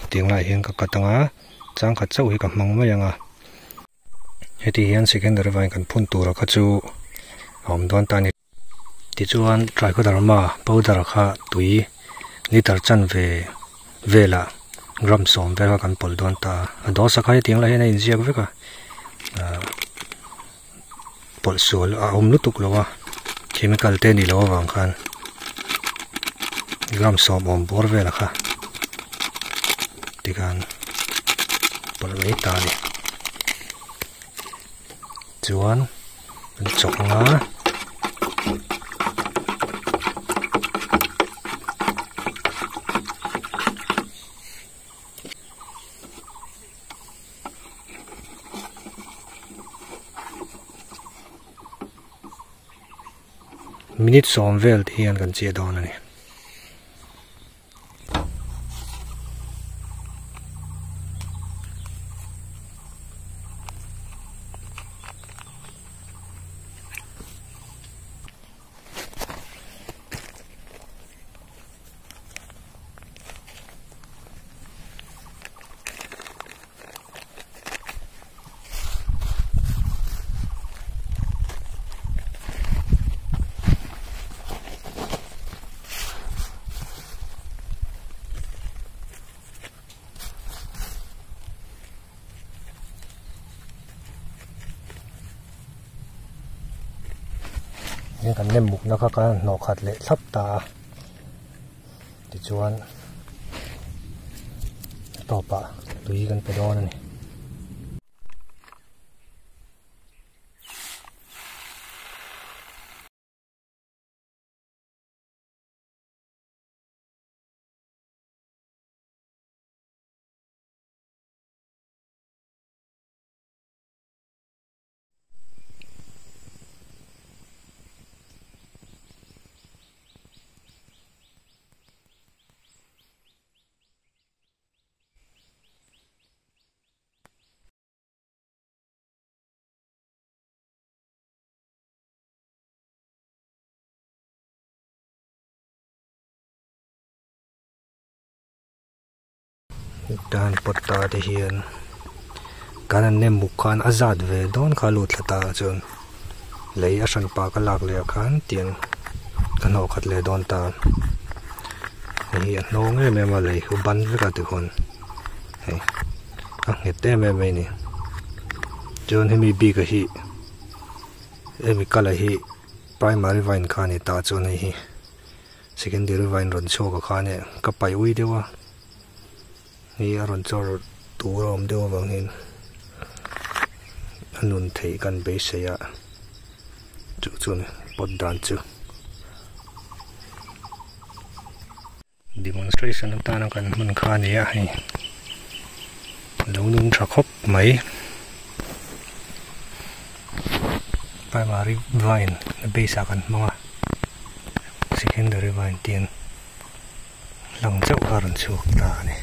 tiếng lại hiền các tanga chang khát châu hi kam mang mai anga heti hian secondary vai kan phun tur kha chu hom don tani ti chuan trai ko darma powder kha tui liter chan vela gram som ve kan pol don ta do sakhai ting la hen in ziak veka pol sol a lutuk lowa chemical te ni lo wang khan gram som bor vela kha tikan pol mai ta ni chuan chok nga minute som vel hian kan chia don aniยังกันเล่มมุกนะครับกันหนอกขัดเละทับตาติจวนต่อปะตุยกันไปโดนนี่ด้านปตาที่เฮียนการเนมมุกขันอาซาดเวดอนขาลุดละตาจนเลยอาชันปากลากเลยขันเตียนกันหอกขัดเลยดอนตาเฮียนน้องเอ้แม่มาเลยอุบันไปกับทุกคนเฮ้ยเห็ดเต้แม่ไม่นี่จนให้มีบีกะฮีมีกะละฮี primary vine ขานี่ตาจนให้ฮี secondary vine รอนโชกับขาเนี่ยก็ไปอุ้ยเดียวว่านี่อารมณ์จอดตัวเราเดียวบางเห็นอนุนเทกันไปเสียจุนปดดันจุ demonstration ต่างๆกันมันค่านี้ให้เรานุ่นชักคบไหม primary vine เบสกันมั้ง secondary vine เตียนหลังเจ้าอารมณ์ชุกตาเนี่ย